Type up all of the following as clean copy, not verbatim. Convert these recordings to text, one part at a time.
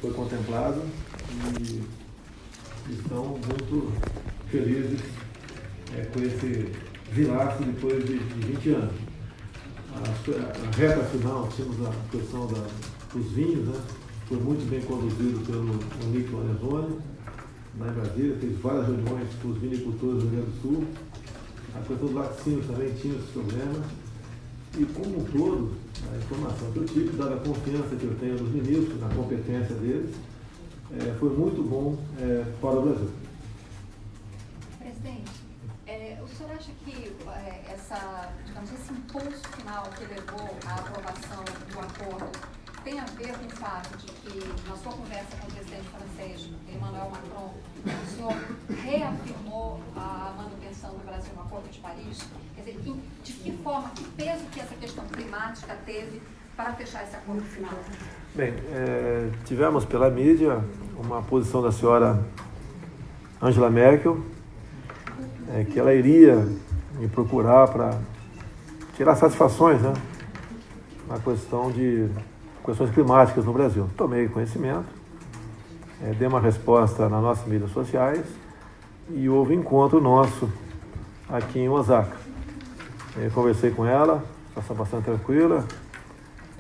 foi contemplado e estão muito felizes com esse vilaço depois de 20 anos. A reta final, tínhamos a questão dos vinhos, né? Foi muito bem conduzido pelo Nick Lorenzoni, lá em Brasília, fez várias reuniões com os vinicultores do Rio Grande do Sul. A questão do laticínio também tinha esse problema. E como um todo, a informação que eu tive, dada a confiança que eu tenho nos ministros, na competência deles, foi muito bom para o Brasil. Presidente, o senhor acha que esse impulso final que levou à aprovação do acordo tem a ver com o fato de que, na sua conversa com o presidente francês, Emmanuel Macron, o senhor reafirmou a manutenção do Brasil no Acordo de Paris? Quer dizer, de que forma, que peso que essa questão climática teve para fechar esse acordo final? Bem, tivemos pela mídia uma posição da senhora Angela Merkel, que ela iria me procurar para tirar satisfações, né, na questão de questões climáticas no Brasil. Tomei conhecimento, dei uma resposta nas nossas mídias sociais e houve encontro nosso aqui em Osaka. Eu conversei com ela, estava bastante tranquila,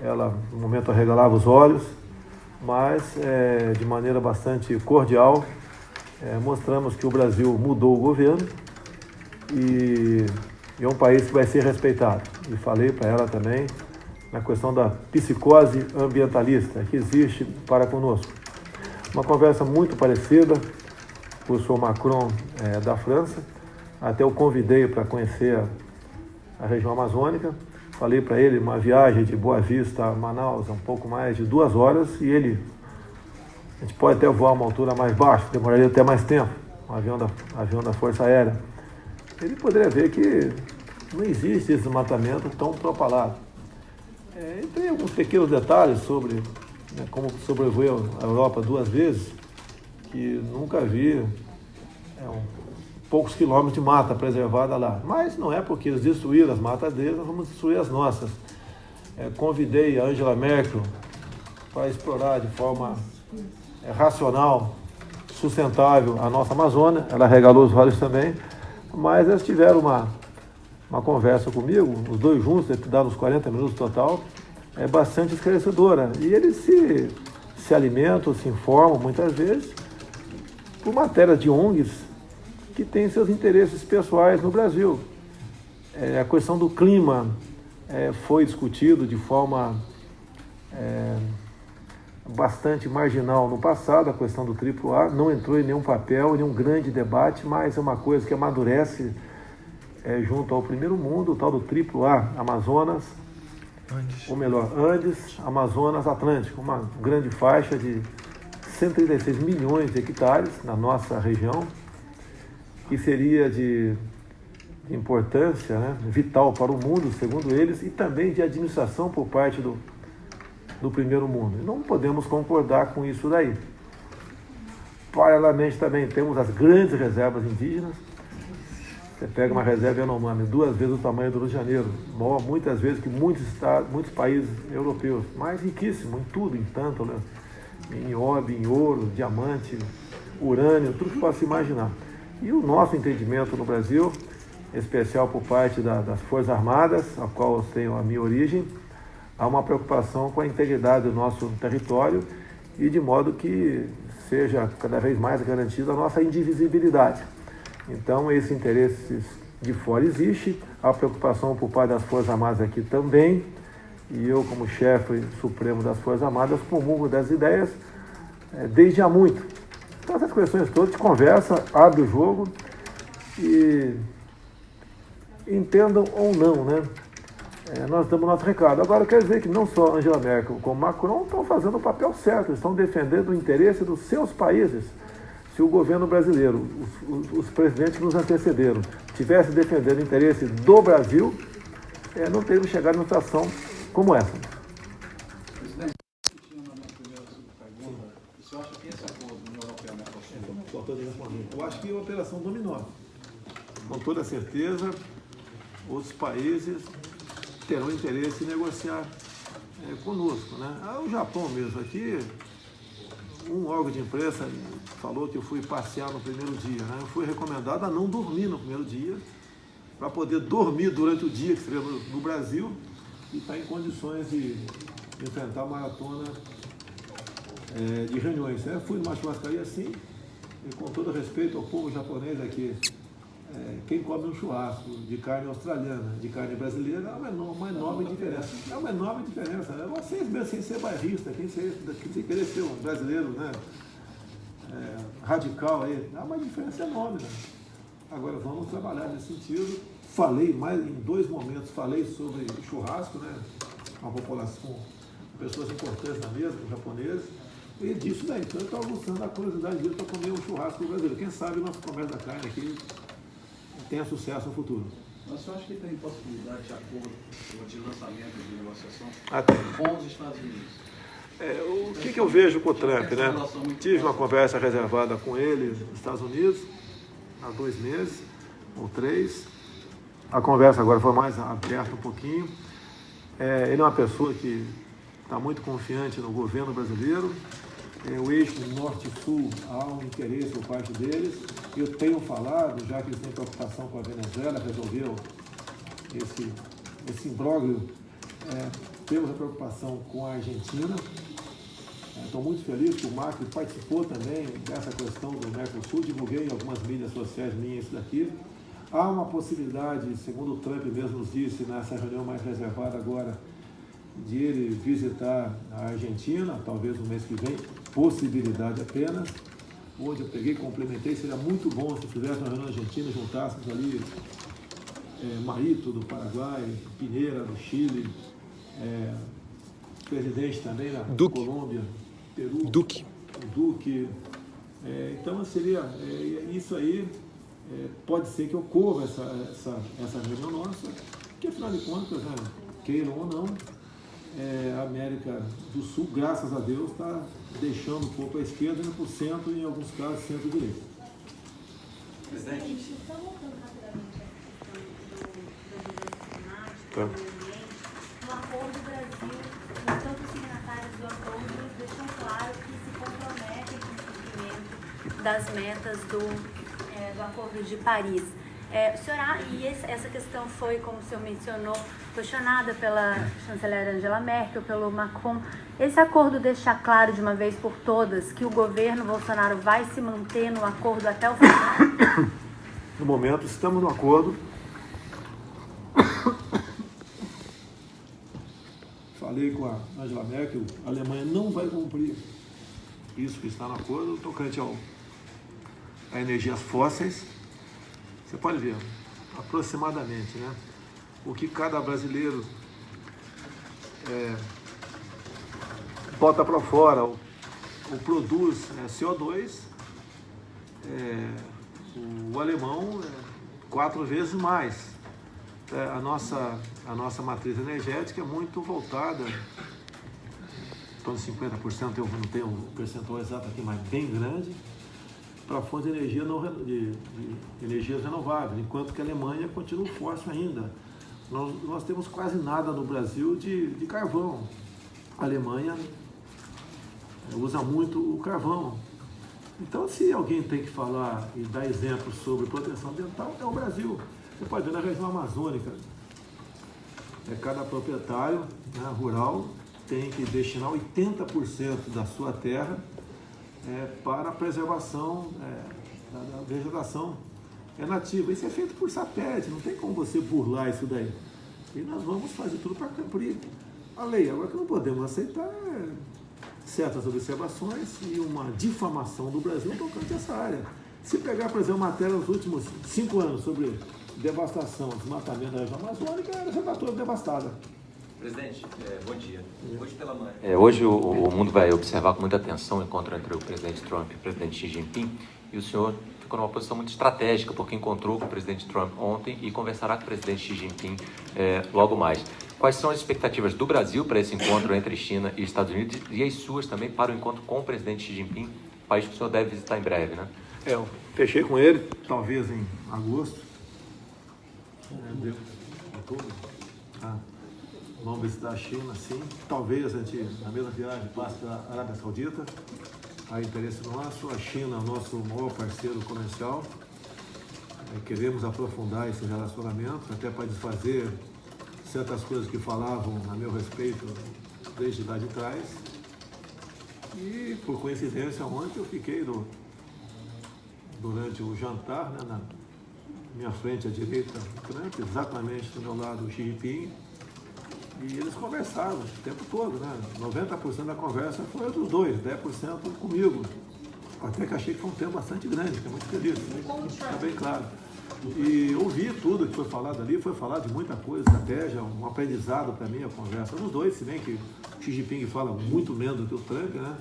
ela no momento arregalava os olhos, mas de maneira bastante cordial mostramos que o Brasil mudou o governo e é um país que vai ser respeitado. E falei para ela também na questão da psicose ambientalista que existe para conosco. Uma conversa muito parecida com o senhor Macron da França. Até eu convidei para conhecer a região amazônica. Falei para ele uma viagem de Boa Vista a Manaus, um pouco mais de 2 horas, e a gente pode até voar a uma altura mais baixa, demoraria até mais tempo, um avião da Força Aérea. Ele poderia ver que não existe esse desmatamento tão propalado. E tem alguns pequenos detalhes sobre como sobreviveu a Europa 2 vezes, que nunca vi poucos quilômetros de mata preservada lá. Mas não é porque eles destruíram as matas deles, nós vamos destruir as nossas. Convidei a Angela Merkel para explorar de forma racional, sustentável a nossa Amazônia. Ela regalou os olhos também, mas eles tiveram uma conversa comigo, os dois juntos, deve dar uns 40 minutos total, bastante esclarecedora. E eles se alimentam, se informam muitas vezes por matéria de ONGs que têm seus interesses pessoais no Brasil. A questão do clima foi discutido de forma bastante marginal no passado, a questão do AAA não entrou em nenhum papel, em nenhum grande debate, mas é uma coisa que amadurece junto ao primeiro mundo, o tal do AAA, Amazonas, ou melhor, Andes, Amazonas, Atlântico, uma grande faixa de 136 milhões de hectares na nossa região, que seria de importância, né, vital para o mundo, segundo eles, e também de administração por parte do primeiro mundo. E não podemos concordar com isso daí. Paralelamente também temos as grandes reservas indígenas. Você pega uma reserva Yanomami, 2 vezes o tamanho do Rio de Janeiro, maior muitas vezes que muitos países europeus, mas riquíssimo em tudo, em tântalo, em nióbio, em ouro, diamante, urânio, tudo que possa se imaginar. E o nosso entendimento no Brasil, em especial por parte das Forças Armadas, a qual eu tenho a minha origem, há uma preocupação com a integridade do nosso território e de modo que seja cada vez mais garantida a nossa indivisibilidade. Então, esse interesse de fora existe, a preocupação por parte das Forças Armadas aqui também, e eu, como chefe supremo das Forças Armadas, comungo das ideias desde há muito. Então, essas questões todas, de conversa, abre o jogo e entendam ou não, né? Nós damos nosso recado. Agora, quer dizer que não só Angela Merkel como Macron estão fazendo o papel certo, estão defendendo o interesse dos seus países. Se o governo brasileiro, os presidentes que nos antecederam, tivessem defendendo o interesse do Brasil, não teríamos chegado numa situação como essa. Presidente, tinha na minha primeira pergunta, o senhor acha que esse acordo da União Europeia-Mercosul? Eu acho que a operação dominó. Com toda certeza, outros países terão interesse em negociar conosco, né? O Japão mesmo aqui um órgão de imprensa falou que eu fui passear no primeiro dia, né? Eu fui recomendado a não dormir no primeiro dia, para poder dormir durante o dia que estiver no Brasil e estar em condições de enfrentar a maratona de reuniões. Eu fui numa churrascaria assim, e com todo respeito ao povo japonês aqui, quem come um churrasco de carne australiana, de carne brasileira, é uma enorme diferença. É uma enorme diferença. Vocês mesmo, sem ser bairrista, sem querer ser um brasileiro, né, radical, aí, é uma diferença enorme. Né? Agora vamos trabalhar nesse sentido. Falei mais em 2 momentos, falei sobre churrasco, né? Uma população, pessoas importantes na mesa, os japoneses, e disse daí, então eu estou aguçando a curiosidade dele para comer um churrasco brasileiro. Quem sabe o nosso comércio da carne aqui tenha sucesso no futuro. Mas você acha que tem possibilidade de acordo de lançamento de negociação Até. com os Estados Unidos? O que eu vejo com o Trump, né? Tive uma conversa reservada com ele nos Estados Unidos há 2 meses ou 3. A conversa agora foi mais aberta um pouquinho. Ele é uma pessoa que está muito confiante no governo brasileiro. O eixo norte-sul há um interesse por parte deles. Eu tenho falado, já que eles têm preocupação com a Venezuela, resolveu esse imbróglio, temos a preocupação com a Argentina. Estou muito feliz que o Macri participou também dessa questão do Mercosul, divulguei em algumas mídias sociais minhas isso daqui. Há uma possibilidade, segundo o Trump mesmo nos disse, nessa reunião mais reservada agora, de ele visitar a Argentina, talvez no mês que vem, possibilidade apenas, onde eu peguei e complementei, seria muito bom se fizesse uma reunião argentina, juntássemos ali Marito do Paraguai, Pineira do Chile, presidente também da Colômbia, Peru, o Duque. Então seria isso aí. Pode ser que ocorra essa reunião nossa, que afinal de contas, né, queiram ou não, a América do Sul, graças a Deus, está deixando um pouco a esquerda, indo para o centro e em alguns casos centro-direita. Presidente, só voltando rapidamente à questão do climático, do meio ambiente, no acordo do Brasil, todos os signatários do acordo deixam claro que se comprometem com o cumprimento das metas do Acordo de Paris. Essa questão foi, como o senhor mencionou, questionada pela chanceler Angela Merkel, pelo Macron. Esse acordo deixa claro de uma vez por todas que o governo Bolsonaro vai se manter no acordo até o final? No momento, estamos no acordo. Falei com a Angela Merkel, a Alemanha não vai cumprir isso que está no acordo, tocante a energias fósseis. Você pode ver, aproximadamente, né, o que cada brasileiro bota para fora ou produz CO2, o alemão 4 vezes mais. A nossa matriz energética é muito voltada, em torno de 50%, eu não tenho o percentual exato aqui, mas bem grande, para fontes de energia de energias renováveis, enquanto que a Alemanha continua forte ainda. Nós temos quase nada no Brasil de carvão. A Alemanha usa muito o carvão. Então, se alguém tem que falar e dar exemplos sobre proteção ambiental, é o Brasil. Você pode ver na região amazônica, cada proprietário, né, rural tem que destinar 80% da sua terra para a preservação da vegetação nativa. Isso é feito por satélite, não tem como você burlar isso daí. E nós vamos fazer tudo para cumprir a lei. Agora, que não podemos aceitar certas observações e uma difamação do Brasil tocante a essa área. Se pegar, por exemplo, matéria nos últimos 5 anos sobre devastação, desmatamento da região amazônica, ela já está toda devastada. Presidente, bom dia. Hoje pela manhã. Hoje o mundo vai observar com muita atenção o encontro entre o presidente Trump e o presidente Xi Jinping, e o senhor ficou numa posição muito estratégica, porque encontrou com o presidente Trump ontem e conversará com o presidente Xi Jinping logo mais. Quais são as expectativas do Brasil para esse encontro entre China e Estados Unidos e as suas também para o encontro com o presidente Xi Jinping, país que o senhor deve visitar em breve, né? Eu fechei com ele, talvez em agosto. Vamos visitar a China, sim. Talvez a gente, na mesma viagem, passe pela Arábia Saudita. há interesse nosso. A China é o nosso maior parceiro comercial. Queremos aprofundar esse relacionamento, até para desfazer certas coisas que falavam a meu respeito desde lá de trás. E, por coincidência, ontem eu fiquei durante o jantar, né, na minha frente à direita, exatamente do meu lado o Xi Jinping, e eles conversaram o tempo todo, né? 90% da conversa foi entre os dois, 10% comigo. Até que achei que foi um tempo bastante grande, fiquei muito feliz, está bem claro. E ouvi tudo que foi falado ali, foi falado de muita coisa, estratégia, um aprendizado para mim a conversa dos dois, se bem que o Xi Jinping fala muito menos do que o Trump, né?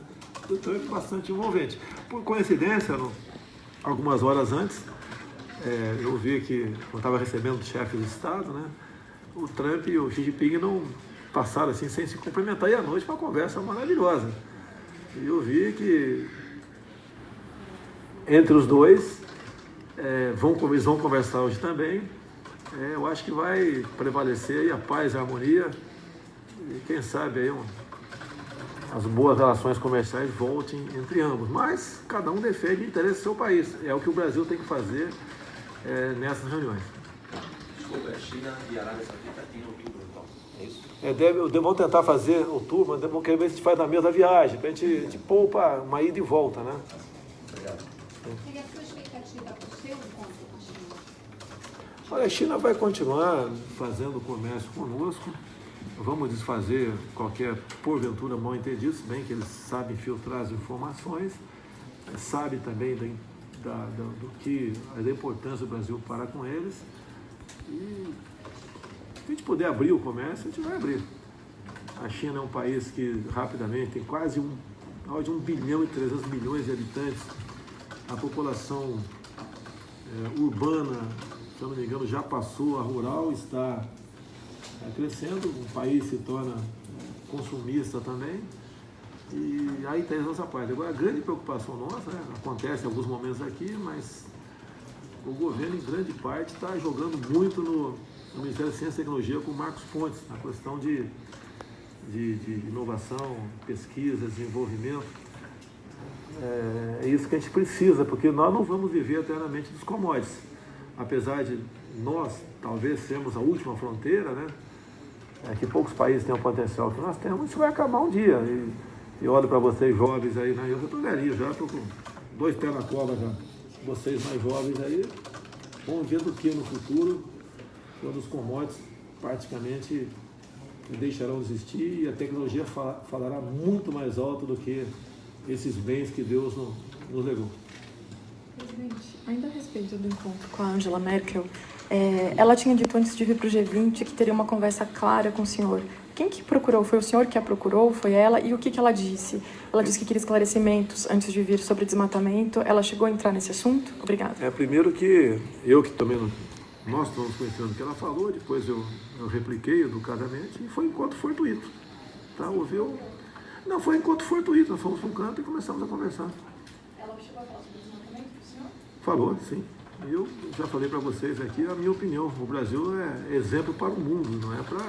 O Trump é bastante envolvente. Por coincidência, algumas horas antes, eu vi que eu estava recebendo chefes de Estado, né? O Trump e o Xi Jinping não passaram assim sem se cumprimentar, e à noite uma conversa maravilhosa. E eu vi que entre os dois, eles vão conversar hoje também. Eu acho que vai prevalecer aí a paz e a harmonia, e quem sabe aí as boas relações comerciais voltem entre ambos. Mas cada um defende o interesse do seu país. É o que o Brasil tem que fazer nessas reuniões. Desculpa, a China e a Arábia Saudita em outubro, então. É isso? Vamos tentar fazer outubro, mas vamos querer ver se a gente faz na mesma viagem, para a gente poupa uma ida e volta, né? Obrigado. Seria a sua expectativa para o seu encontro com a China? Olha, a China vai continuar fazendo comércio conosco. Vamos desfazer qualquer, porventura, mal entendido, se bem que eles sabem filtrar as informações, sabem também da importância do Brasil parar com eles. E se a gente puder abrir o comércio, a gente vai abrir. A China é um país que rapidamente tem quase 1 bilhão e 300 milhões de habitantes. A população urbana, se eu não me engano, já passou a rural, está crescendo, o país se torna consumista também, e aí tem essa parte. Agora, a grande preocupação nossa, né, acontece em alguns momentos aqui, mas o governo, em grande parte, está jogando muito no Ministério da Ciência e Tecnologia com o Marcos Pontes, na questão de inovação, pesquisa, desenvolvimento. É isso que a gente precisa, porque nós não vamos viver eternamente dos commodities. Apesar de nós, talvez, sermos a última fronteira, né? Que poucos países têm o potencial que nós temos, isso vai acabar um dia. E olho para vocês jovens aí, né? Eu já estou velhinho, já estou com 2 pés na cova já. Vocês mais jovens aí, bom dia do que no futuro, quando os commodities praticamente deixarão de existir e a tecnologia falará muito mais alto do que esses bens que Deus nos legou. Presidente, ainda a respeito do encontro com a Angela Merkel, ela tinha dito antes de vir para o G20 que teria uma conversa clara com o senhor. Quem que procurou? Foi o senhor que a procurou? Foi ela? E o que ela disse? Ela disse que queria esclarecimentos antes de vir sobre desmatamento. Ela chegou a entrar nesse assunto? Obrigada. Primeiro que eu que também nós estamos conhecendo o que ela falou, depois eu repliquei educadamente e foi encontro fortuito. Tá? Não, foi encontro fortuito, nós fomos para um canto e começamos a conversar. Ela chegou a falar sobre desmatamento para o senhor? Falou, sim. Eu já falei para vocês aqui a minha opinião. O Brasil é exemplo para o mundo, não é para...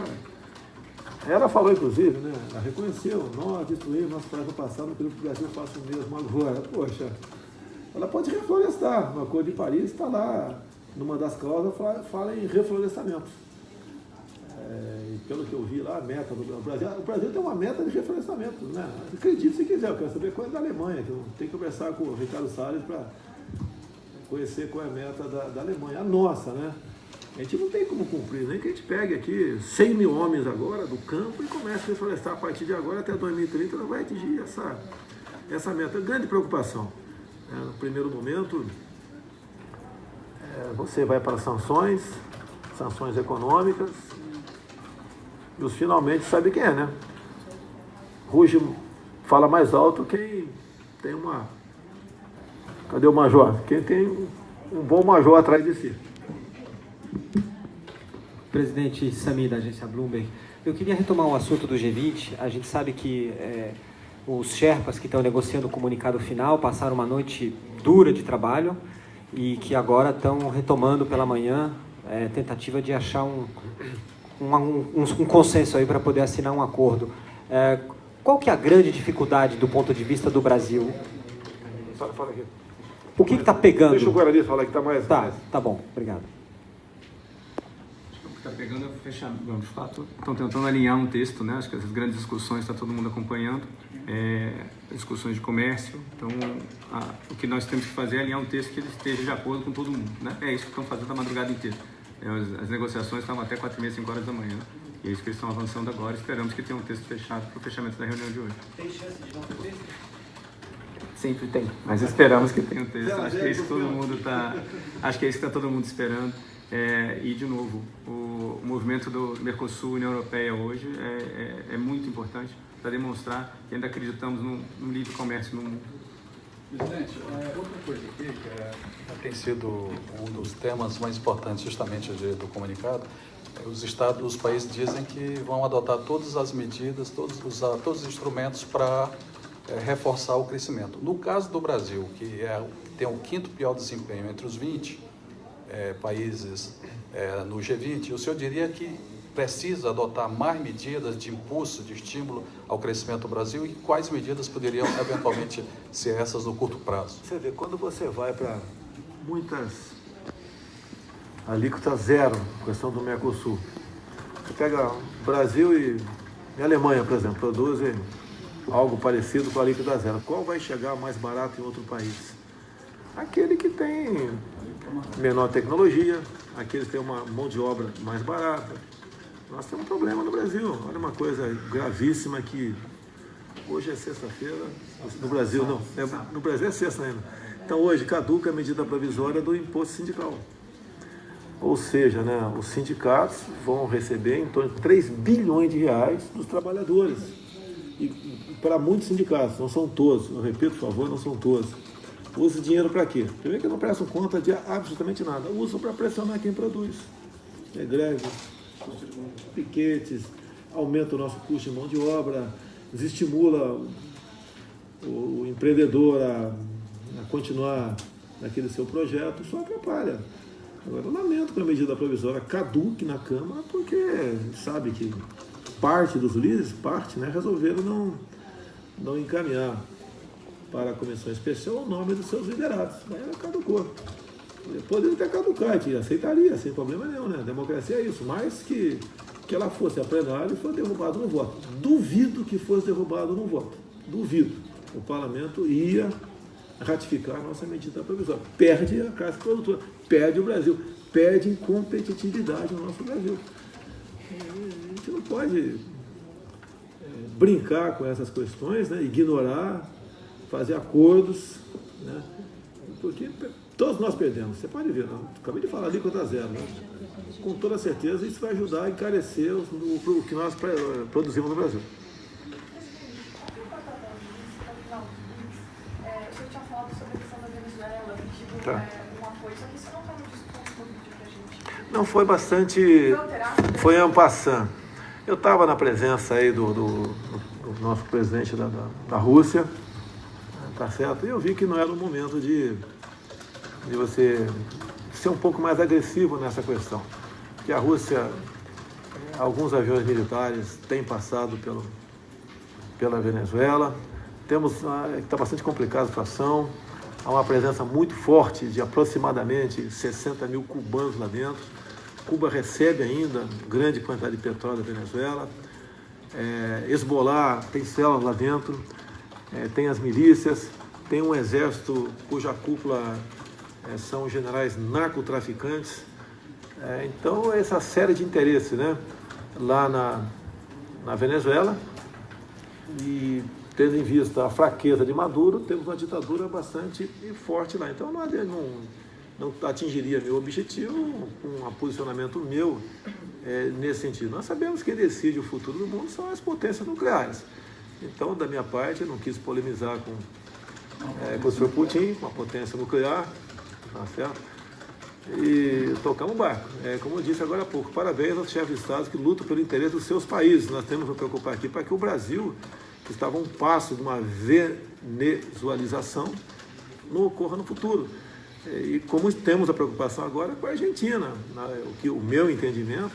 Ela falou, inclusive, né? Ela reconheceu, nós destruímos nosso país no passado, não queremos que o Brasil faça o mesmo agora. Poxa, ela pode reflorestar. No Acordo de Paris está lá, numa das cláusulas, fala em reflorestamento. E pelo que eu vi lá, a meta do Brasil... O Brasil tem uma meta de reflorestamento, né? Acredite se quiser, eu quero saber coisa da Alemanha, que eu tenho que conversar com o Ricardo Salles para conhecer qual é a meta da Alemanha, a nossa, né? A gente não tem como cumprir, nem que a gente pegue aqui 100 mil homens agora do campo e comece a reflorestar a partir de agora até 2030, não vai atingir essa meta. Grande preocupação. No primeiro momento, você vai para sanções econômicas, e os finalmente sabe quem é, né? Ruge fala mais alto quem tem uma... Cadê o major? Quem tem um bom major atrás de si. Presidente Sami, da agência Bloomberg, eu queria retomar um assunto do G20. A gente sabe que os Sherpas que estão negociando o comunicado final passaram uma noite dura de trabalho e que agora estão retomando pela manhã tentativa de achar um consenso aí para poder assinar um acordo. Qual que é a grande dificuldade do ponto de vista do Brasil Fala aqui. O que está pegando? Deixa o Guarani falar que está mais... Tá bom, obrigado. O que está pegando é o fechamento. De fato, estão tentando alinhar um texto, né? Acho que essas grandes discussões está todo mundo acompanhando. Discussões de comércio. Então, o que nós temos que fazer é alinhar um texto que ele esteja de acordo com todo mundo, né? É isso que estão fazendo a madrugada inteira. As negociações estavam até 4h30, 5 horas da manhã. E é isso que eles estão avançando agora. Esperamos que tenha um texto fechado para o fechamento da reunião de hoje. Tem chance de não ter texto? Sempre tem, mas esperamos que tenha um texto. Acho que é isso que todo mundo está todo mundo esperando. E, de novo, o movimento do Mercosul e União Europeia hoje é muito importante para demonstrar que ainda acreditamos no livre comércio no mundo. Presidente, outra coisa aqui, que tem sido um dos temas mais importantes justamente do comunicado. Os países dizem que vão adotar todas as medidas, todos os instrumentos para reforçar o crescimento. No caso do Brasil, que tem o 5º pior desempenho entre os 20 países no G20, o senhor diria que precisa adotar mais medidas de impulso, de estímulo ao crescimento do Brasil, e quais medidas poderiam eventualmente ser essas no curto prazo? Você vê, quando você vai para muitas alíquota zero, questão do Mercosul, você pega Brasil e Alemanha, por exemplo, produzem algo parecido com a alíquota zero. Qual vai chegar mais barato em outro país? Aquele que tem menor tecnologia, aquele que tem uma mão de obra mais barata. Nós temos um problema no Brasil. Olha uma coisa gravíssima que hoje é sexta-feira, no Brasil não, no Brasil é sexta ainda. Então hoje caduca a medida provisória do imposto sindical. Ou seja, né, os sindicatos vão receber em torno de 3 bilhões de reais dos trabalhadores. E para muitos sindicatos, não são todos, eu repito, por favor, não são todos. Usa dinheiro para quê? Primeiro que não prestam conta de absolutamente nada. Usam para pressionar quem produz. Greve, piquetes, aumenta o nosso custo de mão de obra, desestimula o empreendedor a continuar naquele seu projeto, só atrapalha. Agora, eu lamento que a medida provisória caduque na Câmara, porque sabe que parte dos líderes, resolveram não encaminhar para a comissão especial o nome dos seus liderados. Aí ela caducou. Poderia até caducar, que aceitaria, sem problema nenhum, né? A democracia é isso, mas que ela fosse a plenário e foi derrubado no voto. Duvido que fosse derrubado no voto. Duvido. O parlamento ia ratificar a nossa medida provisória. Perde a classe produtora, perde o Brasil, perde em competitividade no nosso Brasil. A gente não pode brincar com essas questões, né? Ignorar, fazer acordos, né? Porque todos nós perdemos. Você pode ver, não? Acabei de falar ali contra zero, né? Com toda certeza isso vai ajudar a encarecer o que nós produzimos no Brasil. Um apoio, só que isso não está no discurso político pra gente. Não, foi bastante... Foi en passant. Eu estava na presença aí do nosso presidente da Rússia, tá certo? E eu vi que não era o momento de você ser um pouco mais agressivo nessa questão. Que a Rússia, alguns aviões militares têm passado pela Venezuela. Está bastante complicada a situação. Há uma presença muito forte de aproximadamente 60 mil cubanos lá dentro. Cuba recebe ainda grande quantidade de petróleo da Venezuela. Hezbollah tem células lá dentro, tem as milícias, tem um exército cuja cúpula são generais narcotraficantes. Então, essa série de interesses, né, lá na Venezuela, e tendo em vista a fraqueza de Maduro, temos uma ditadura bastante forte lá. Então, não atingiria meu objetivo com um posicionamento meu nesse sentido. Nós sabemos que quem decide o futuro do mundo são as potências nucleares. Então, da minha parte, eu não quis polemizar com o senhor Putin, com a potência nuclear, tá certo? E tocamos o barco. Como eu disse agora há pouco, parabéns aos chefes de Estado que lutam pelo interesse dos seus países. Nós temos que nos preocupar aqui para que o Brasil, que estava a um passo de uma venezualização, não ocorra no futuro. E como temos a preocupação agora com a Argentina, o meu entendimento,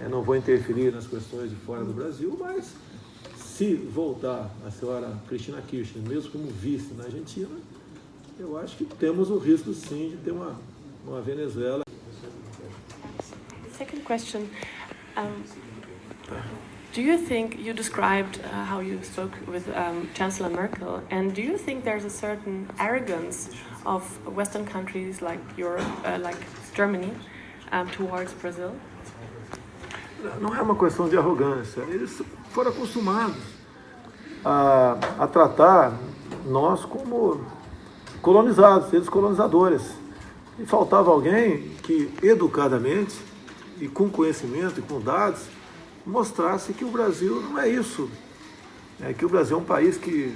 não vou interferir nas questões de fora do Brasil, mas se voltar a senhora Cristina Kirchner, mesmo como vice na Argentina, eu acho que temos o risco, sim, de ter uma Venezuela. Second question. Do you think you described how you spoke with Chancellor Merkel, and do you think there's a certain arrogance of Western countries like Europe, like Germany, towards Brazil? Não é uma questão de arrogância. Eles foram acostumados a tratar nós como colonizados, eles colonizadores. E faltava alguém que, educadamente, e com conhecimento e com dados, mostrasse que o Brasil não é isso. Que o Brasil é um país que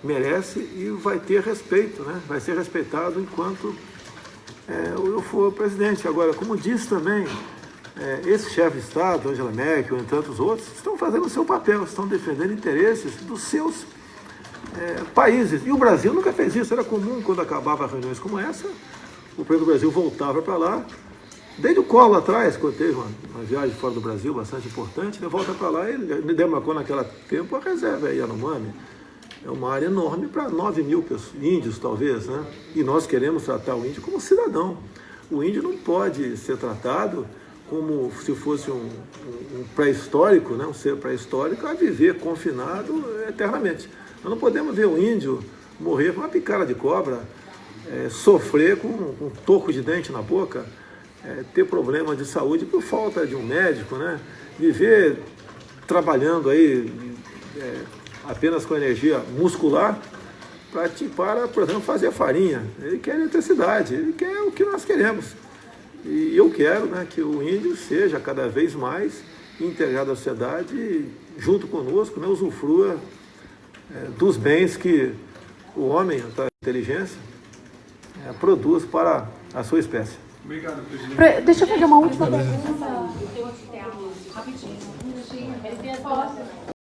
merece e vai ter respeito, né? Vai ser respeitado enquanto eu for presidente. Agora, como disse também, esse chefe de Estado, Angela Merkel, entre tantos outros, estão fazendo o seu papel, estão defendendo interesses dos seus países. E o Brasil nunca fez isso. Era comum, quando acabava reuniões como essa, o presidente do Brasil voltava para lá. Desde o Collor atrás, quando teve uma viagem fora do Brasil bastante importante, ele volta para lá, ele demarcou naquele tempo a reserva Yanomami. É uma área enorme para 9 mil índios, talvez, né? E nós queremos tratar o índio como cidadão. O índio não pode ser tratado como se fosse um pré-histórico, né? Um ser pré-histórico a viver confinado eternamente. Nós não podemos ver o índio morrer com uma picada de cobra, sofrer com um toco de dente na boca, ter problema de saúde por falta de um médico, né? Viver trabalhando aí apenas com energia muscular para, por exemplo, fazer farinha. Ele quer eletricidade, ele quer o que nós queremos. E eu quero, né, que o índio seja cada vez mais integrado à sociedade e, junto conosco, né, usufrua dos bens que o homem, a inteligência, produz para a sua espécie. Obrigado, presidente. Deixa eu fazer uma última pergunta. Eu tenho outro tema, rapidinho.